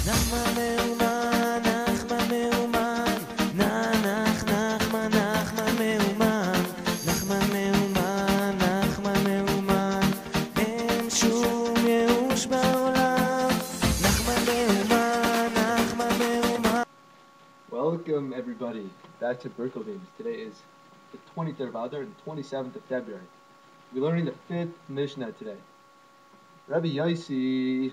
Nachman meuman, Nachman meuman, Nachman meuman, Nachman meuman, Nachman meuman, אין שום ייאוש בעולם, Nachman meuman. Welcome everybody back to Breslov. Today is the 23rd of Adar and 27th of February. We're learning the 5th Mishna today. Rabbi Yossi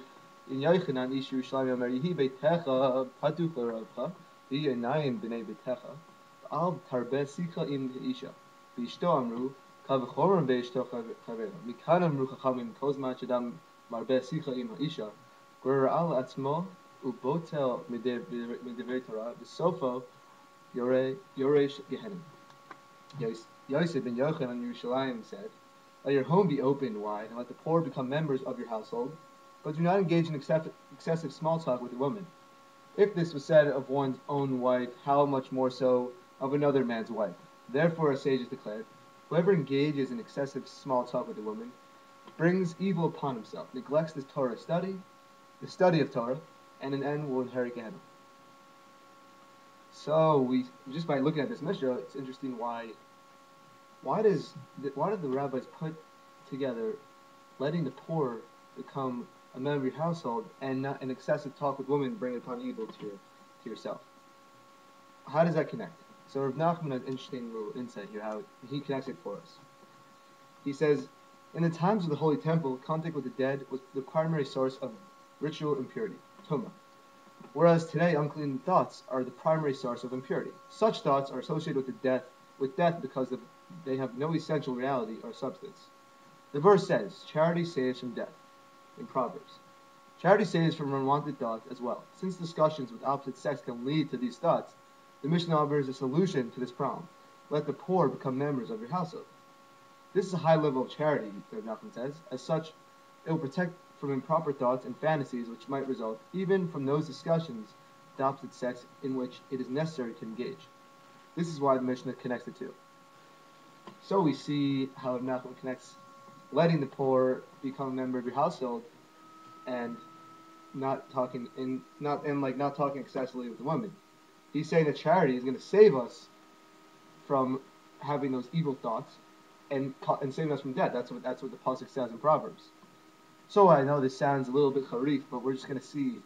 in Yochanan Ish Yerushalayim Yomer Yehi Beitecha Patuch L'Ravcha V'Yi Einayim B'nei Beitecha V'Al Tarbeh Sicha Im Isha V'Ishto Amru Kav Choron V'Ishto Chavera Mikan Amru Chachamim Kol Zman Shadam Marbeh Sicha Im Isha Grer Al Atzmo Ubotel Midivei Torah V'Sofo Yoresh Gehenim. Yosef ben Yochanan in Yerushalayim said, "Let your home be open wide, and let the poor become members of your household, but do not engage in excessive small talk with a woman. If this was said of one's own wife, how much more so of another man's wife? Therefore, a sage has declared, whoever engages in excessive small talk with a woman brings evil upon himself, neglects the study of Torah, and an end will inherit Gehenna." So we just by looking at this Mishnah, it's interesting why did the rabbis put together letting the poor become a member of your household and not an excessive talk with women bring upon evil to yourself? How does that connect? So Rav Nachman has an interesting little insight here, how he connects it for us. He says, in the times of the Holy Temple, contact with the dead was the primary source of ritual impurity, tumah. Whereas today, unclean thoughts are the primary source of impurity. Such thoughts are associated with death because they have no essential reality or substance. The verse says, charity saves from death, in Proverbs. Charity saves from unwanted thoughts as well. Since discussions with opposite sex can lead to these thoughts, the Mishnah offers a solution to this problem. Let the poor become members of your household. This is a high level of charity, Rav Nachman says. As such, it will protect from improper thoughts and fantasies which might result even from those discussions with the opposite sex in which it is necessary to engage. This is why the Mishnah connects the two. So we see how Rav Nachman connects letting the poor become a member of your household and not talking excessively with the women. He's saying that charity is going to save us from having those evil thoughts and saving us from death. That's what the pasuk says in Proverbs. So I know this sounds a little bit harif, but we're just going to see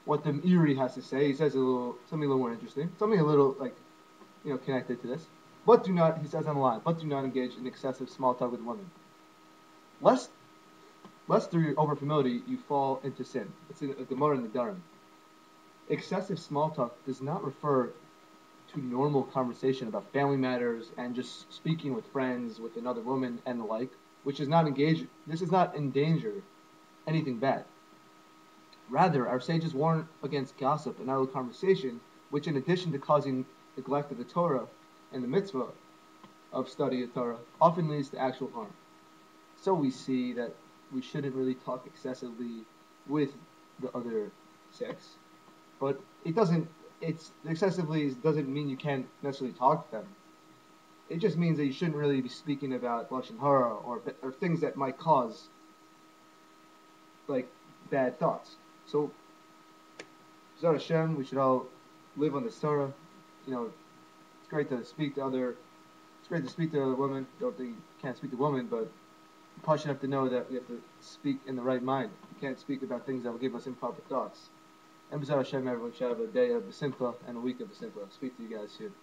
what the Meiri has to say. He says something a little more interesting, something a little connected to this. But do not, he says on the line, but do not engage in excessive small talk with women. Lest through your overfamiliarity you fall into sin. It's in a Gemara in the Dharam. Excessive small talk does not refer to normal conversation about family matters and just speaking with friends, with another woman and the like, which is not engaged. This is not endanger anything bad. Rather, our sages warn against gossip and idle conversation, which in addition to causing neglect of the Torah and the mitzvah of study of Torah, often leads to actual harm. So we see that we shouldn't really talk excessively with the other sex, but excessively doesn't mean you can't necessarily talk to them. It just means that you shouldn't really be speaking about lashon hara or things that might cause bad thoughts. So, B'ezras Hashem, we should all live on this Torah. It's great to speak to other women. Don't think you can't speak to women, but you probably should have to know that we have to speak in the right mind. You can't speak about things that will give us improper thoughts. And B'ezras Hashem, everyone should have a day of the Simcha and a week of the Simcha. I'll speak to you guys soon.